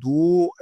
2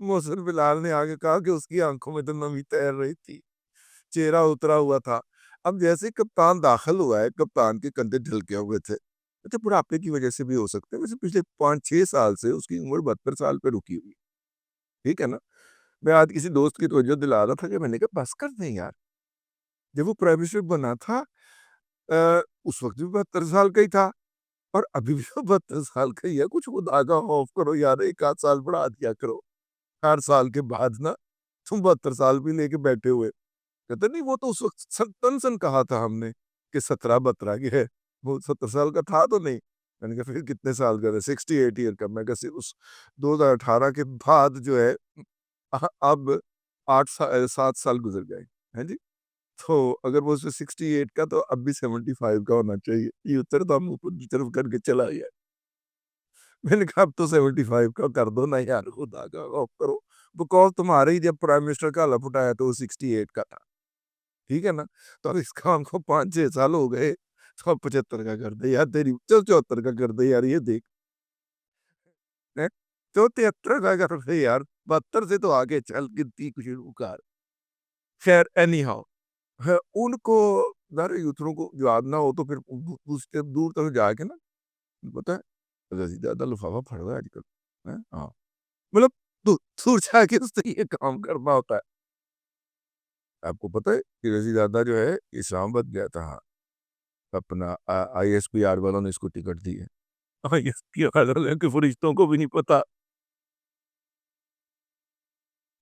محسن بلال نے آگے کہا کہ اس کی آنکھوں میں تو نمی تیر رہی تھی، چہرہ اترا ہوا تھا۔ اب جیسے کپتان داخل ہوا ہے، کپتان کے کندھے ڈھلکے ہوئے تھے، اچھا بڑھاپے کی وجہ سے بھی ہو سکتے ہیں، ویسے پچھلے 5-6 سال سے اس کی عمر 72 سال پہ رکی ہوئی، ٹھیک ہے نا؟ میں آج کسی دوست کی توجہ دلا رہا تھا کہ میں نے کہا بس کر دیں یار، جب وہ پرائم منسٹر بنا تھا اس وقت بھی 72 سال کا ہی تھا، اور ابھی بھی 72 سال کا ہی ہے، کچھ خدا کا خوف کرو یار، 1 آدھ سال بڑھا دیا کرو ہر سال کے بعد نا، تم 72 سال بھی لے کے بیٹھے ہوئے۔ کہتے نہیں وہ تو اس وقت تنسن کہا تھا ہم نے کہ 17-72 کی ہے، وہ 70 سال کا تھا تو نہیں۔ میں نے کہا پھر کتنے سال کا ہے؟ 68 ایئر کا۔ میں کہا اس 2018 کے بعد جو ہے اب 7 سال گزر گئے ہیں جی، تو اگر وہ 68 کا تو اب بھی 75 کا ہونا چاہیے، یہ اتر تو ہم اوپر کی طرف کر کے چلا گیا۔ میں نے کہا اب تو 75 کا کر دو نا یار، خدا کا خوف کرو، بکوز تمہارے ہی جب پرائم منسٹر کا لپٹ آیا تو وہ 68 کا تھا، ٹھیک ہے نا؟ تو اب اس کام کو 5-6 سال ہو گئے، تو اب 75 کا کر دے یار، تیری 74 کا کر دے یار، یہ دیکھ ہیں؟ تو 73 کا کر دے یار، 72 سے تو آگے چل گنتی کچھ شروع کر۔ خیر اینی ہاؤ، ان کو یوتھروں کو جواب نہ ہو تو پھر اس کے دور تک جا کے نا، پتہ ہے رضی زیادہ لفافہ پھڑ رہا ہے آج کل، ہاں مطلب دور جا کے اس سے یہ کام کرنا ہوتا ہے۔ آپ کو پتہ ہے کہ رضی زیادہ جو ہے اسلام آباد گیا تھا، اپنا آئی ایس پی آر والوں نے اس کو ٹکٹ دی ہے، آئی ایس پی آر والوں کے فرشتوں کو بھی نہیں پتا،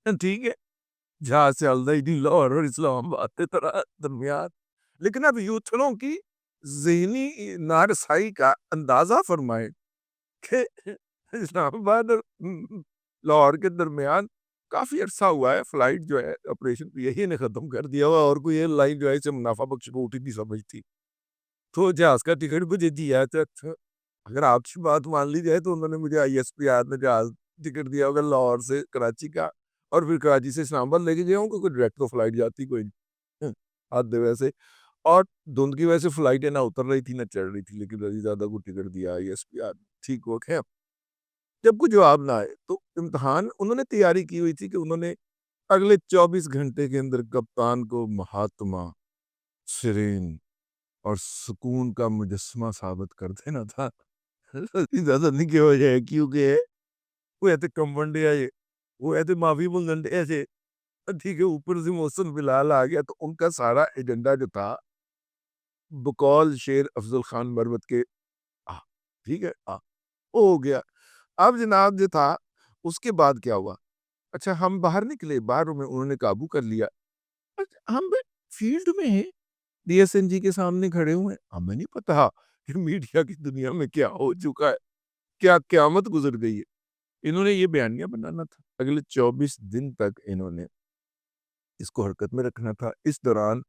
ٹھیک ہے، جہاں سے الدی لاہور اور اسلام آباد کے طرح درمیان۔ لیکن اب یوتھروں کی ذہنی نارسائی کا اندازہ فرمائے کہ اسلام آباد اور لاہور کے درمیان کافی عرصہ ہوا ہے، فلائٹ جو ہے آپریشن یہی نے ختم کر دیا ہوا، اور کوئی لائن جو ہے اسے منافع بخش روٹی نہیں سمجھتی، تو جہاز کا ٹکٹ مجھے دیا ہے۔ تو اگر آپ کی بات مان لی جائے تو انہوں نے مجھے آئی ایس پی آر میں جہاز ٹکٹ دیا ہوگا لاہور سے کراچی کا، اور پھر کراچی سے اسلام آباد لے کے گیا ہوں، کوئی ڈائریکٹ تو فلائٹ جاتی کوئی نہیں، آدھے ویسے، اور دھند کی وجہ سے فلائٹیں نہ اتر رہی تھی نہ چڑھ رہی تھی، لیکن رضی زیادہ کو ٹکٹ دیا آئی ایس پی آر، ٹھیک ہو گیا۔ جب کوئی جواب نہ آئے تو امتحان انہوں نے تیاری کی ہوئی تھی کہ انہوں نے اگلے 24 گھنٹے کے اندر کپتان کو مہاتما، سرین اور سکون کا مجسمہ ثابت کر دینا تھا۔ زیادہ نہیں کی وجہ ہے کیونکہ وہ ایسے کمبنڈے آئے، وہ ایسے معافی ملنڈے ایسے، ٹھیک ہے، اوپر سے محسن بلال آ گیا، تو ان کا سارا ایجنڈا جو تھا بقول شیر افضل خان مروت کے ٹھیک ہے وہ ہو گیا۔ اب جناب جو تھا اس کے بعد کیا ہوا؟ اچھا ہم باہر نکلے، باہر میں انہوں نے قابو کر لیا، ہم فیلڈ میں ہیں، ڈی ایس این جی کے سامنے کھڑے ہوئے ہیں، ہمیں نہیں پتا کہ میڈیا کی دنیا میں کیا ہو چکا ہے، کیا قیامت گزر گئی ہے۔ انہوں نے یہ بیانیہ بنانا تھا، اگلے 24 دن تک انہوں نے اس کو حرکت میں رکھنا تھا۔ اس دوران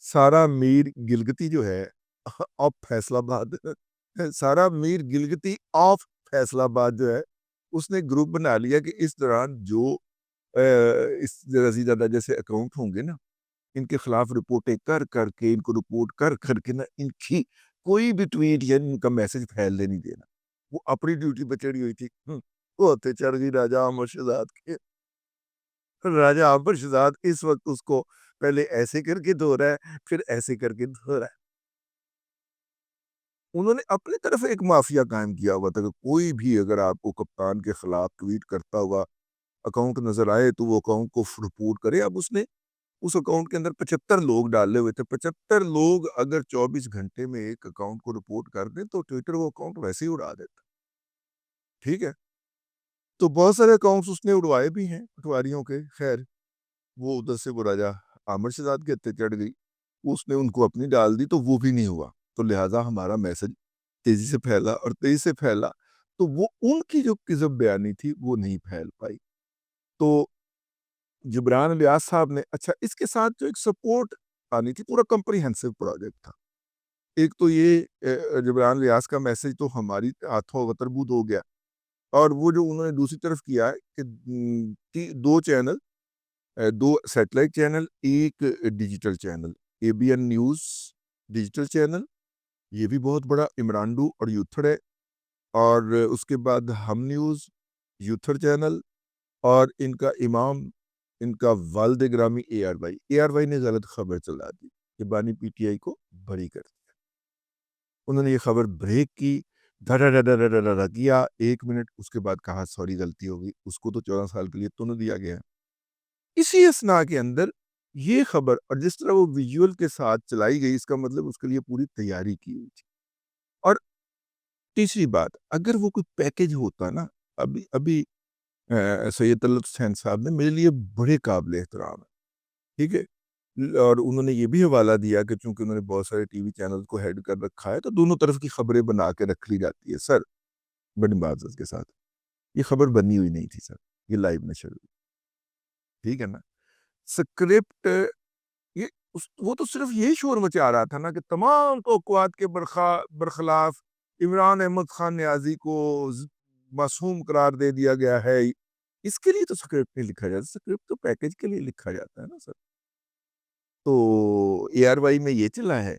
سارا میر گلگتی جو ہے آف فیصل آباد، سارا میر گلگتی آف فیصل آباد جو ہے، اس نے گروپ بنا لیا کہ اس دوران جو اس رضی زادہ جیسے اکاؤنٹ ہوں گے نا، ان کے خلاف رپورٹیں کر کر کے، ان کو رپورٹ کر کر کے نا، ان کی کوئی بھی ٹویٹ یا ان کا میسج پھیلنے نہیں دینا۔ وہ اپنی ڈیوٹی پہ چڑھی ہوئی تھی، وہ ہوتے چڑھ گئی راجہ عامر شہزاد کے۔ راجہ عامر شہزاد اس وقت اس کو پہلے ایسے کر کے دھو رہا ہے، پھر ایسے کر کے دھو رہا ہے۔ انہوں نے اپنی طرف ایک مافیا قائم کیا ہوا تھا کہ کوئی بھی اگر آپ کو کپتان کے خلاف ٹویٹ کرتا ہوا اکاؤنٹ نظر آئے تو وہ اکاؤنٹ کو رپورٹ کرے۔ اب اس نے اس اکاؤنٹ کے اندر 75 لوگ ڈالے ہوئے تھے، 75 لوگ اگر 24 گھنٹے میں ایک اکاؤنٹ کو رپورٹ کر دیں تو ٹویٹر وہ اکاؤنٹ ویسے ہی اڑا دیتا، ٹھیک ہے۔ تو بہت سارے اکاؤنٹس اس نے اڑوائے بھی ہیں پٹواریوں کے، خیر وہ ادھر سے وہ راجہ عامر شہزاد کے ہتھے چڑھ گئی، اس نے ان کو اپنی ڈال دی تو وہ بھی نہیں ہوا، تو لہٰذا ہمارا میسج تیزی سے پھیلا اور تیزی سے پھیلا، تو وہ ان کی جو کذب بیانی تھی وہ نہیں پھیل پائی۔ تو جبران الیاس صاحب نے، اچھا اس کے ساتھ جو ایک سپورٹ آنی تھی، پورا کمپریہنسو پروجیکٹ تھا۔ ایک تو یہ جبران الیاس کا میسج تو ہماری ہاتھوں غتربود ہو گیا، اور وہ جو انہوں نے دوسری طرف کیا ہے کہ 2 چینل، 2 سیٹلائٹ چینل، ایک digital channel, A B N news digital channel, یہ بھی بہت بڑا، عمرانڈو اور یوتھڑ ہے، اور اس کے بعد ہم نیوز یوتھڑ چینل، اور ان کا امام، ان کا والد گرامی اے آر وائی نے غلط خبر چلا دی کہ بانی پی ٹی آئی کو بری کر دیا. انہوں نے یہ خبر بریک کی، کیا 1 منٹ، اس کے بعد کہا سوری غلطی ہو گئی. اس کو تو 14 سال کے لیے تو دیا گیا. اسی اسنا کے اندر یہ خبر، اور جس طرح وہ ویژول کے ساتھ چلائی گئی، اس کا مطلب اس کے لیے پوری تیاری کی ہوئی تھی. اور تیسری بات، اگر وہ کوئی پیکج ہوتا نا، ابھی سید طلعت حسین صاحب نے میرے لیے بڑے قابل احترام ہے، ٹھیک ہے، اور انہوں نے یہ بھی حوالہ دیا کہ چونکہ انہوں نے بہت سارے ٹی وی چینل کو ہیڈ کر رکھا ہے تو دونوں طرف کی خبریں بنا کے رکھ لی جاتی ہے. سر بڑی معذرت کے ساتھ یہ خبر بنی ہوئی نہیں تھی سر، یہ لائیو نشر ہوئی، ٹھیک ہے نا. سکرپٹ یہ وہ تو صرف یہ شور مچا رہا تھا نا کہ تمام توقعات کے برخلاف عمران احمد خان نیازی کو معصوم قرار دے دیا گیا ہے. اس کے لیے تو سکرپٹ نہیں لکھا جاتا، سکرپٹ تو پیکج کے لیے لکھا جاتا ہے نا سر. تو اے آر وائی میں یہ چلا ہے،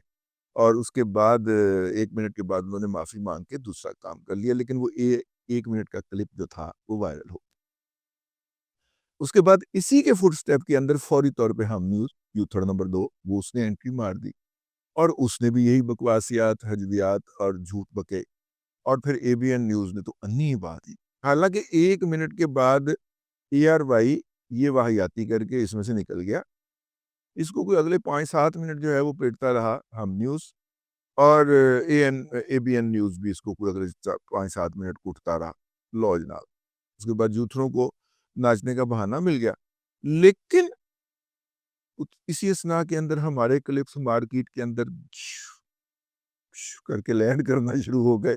اور اس کے بعد 1 منٹ کے بعد انہوں نے معافی مانگ کے دوسرا کام کر لیا، لیکن وہ 1 منٹ کا کلپ جو تھا وہ وائرل ہو. اس کے بعد اسی کے فٹ سٹیپ کے اندر فوری طور پہ ہم نیوز یوتھڑ نمبر 2 وہ اس نے انٹری مار دی، اور اس نے بھی یہی بکواسیات، حجویات اور جھوٹ بکے. اور پھر اے بی این نیوز نے تو انی بات ہی، حالانکہ 1 منٹ کے بعد اے آر وائی یہ واہیاتی کر کے اس میں سے نکل گیا. اس کو کوئی اگلے 5-7 منٹ جو ہے وہ پیٹتا رہا ہم نیوز، اور اے بی این نیوز بھی اس کو کوئی اگلے 5-7 منٹ کوٹتا رہا. لو جناب، اس کے بعد جوتھروں کو ناچنے کا بہانہ مل گیا. لیکن اسی اسنا کے اندر ہمارے کلپس مارکیٹ کے اندر کر کے لینڈ کرنا شروع ہو گئے.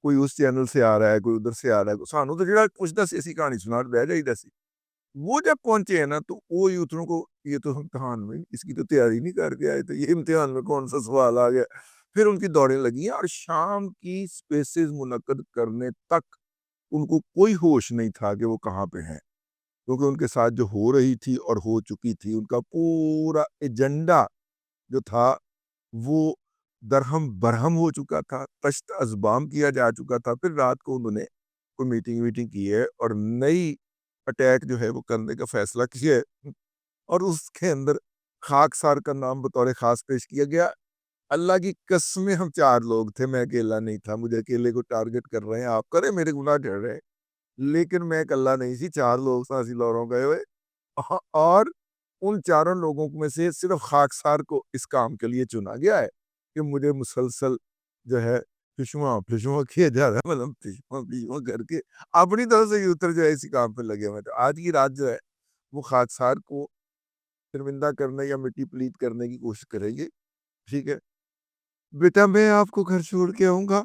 کوئی اس چینل سے آ رہا ہے، کوئی ادھر سے آ رہا ہے. سانو تو جڑا پوچھتا سی اسی کہانی سنا بہ جائیدا سی. وہ جب پہنچے ہیں نا تو وہ یوتھروں کو یہ تو امتحان میں اس کی تو تیاری نہیں کر کے آئے تھے، یہ امتحان میں کون سا سوال آ گیا. پھر ان کی دوڑیں لگی ہیں، اور شام کی سپیسز منعقد کرنے تک ان کو کوئی ہوش نہیں تھا کہ وہ کہاں پہ ہیں، کیونکہ ان کے ساتھ جو ہو رہی تھی اور ہو چکی تھی، ان کا پورا ایجنڈا جو تھا وہ درہم برہم ہو چکا تھا، تشت ازبام کیا جا چکا تھا. پھر رات کو انہوں نے کوئی میٹنگ کی ہے اور نئی اٹیک جو ہے وہ کرنے کا فیصلہ کیا ہے، اور اس کے اندر خاکسار کا نام بطور خاص پیش کیا گیا. اللہ کی قسمیں ہم 4 لوگ تھے، میں اکیلا نہیں تھا. مجھے اکیلے کو ٹارگٹ کر رہے ہیں آپ، کریں میرے گناہ ڈر رہے ہیں، لیکن میں اکلا نہیں سی، 4 لوگ سانسی لوروں گئے ہوئے. اور ان 4 لوگوں میں سے صرف خاکسار کو اس کام کے لیے چنا گیا ہے کہ مجھے مسلسل جو ہے پھشواں کیا جا رہا ہے، مطلب پھشواں کر کے اپنی طرف سے یوتر جو ہے اسی کام پہ لگے ہوئے. تو آج کی رات جو ہے وہ خاکسار کو شرمندہ کرنے یا مٹی پلیت کرنے کی کوشش کریں گے. ٹھیک ہے بیٹا، میں آپ کو گھر چھوڑ کے آؤں گا.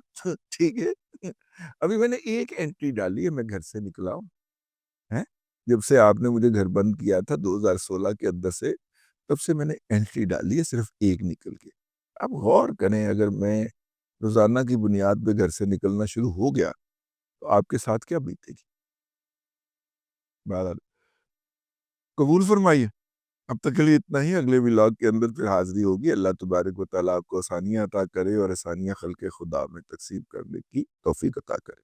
ٹھیک ہے، ابھی میں نے ایک انٹری ڈالی ہے، میں گھر سے نکلا ہوں. جب سے آپ نے مجھے گھر بند کیا تھا 2016 کے اندر سے، تب سے میں نے انٹری ڈالی ہے صرف ایک نکل کے. اب غور کریں، اگر میں روزانہ کی بنیاد پہ گھر سے نکلنا شروع ہو گیا تو آپ کے ساتھ کیا بیتے گی؟ بہرحال قبول فرمائیے. اب تک کے لیے اتنا ہی. اگلے ولاگ کے اندر پھر حاضری ہوگی. اللہ تبارک و تعالیٰ آپ کو آسانیاں عطا کرے اور آسانیاں خلق خدا میں تقسیم کرنے کی توفیق عطا کرے.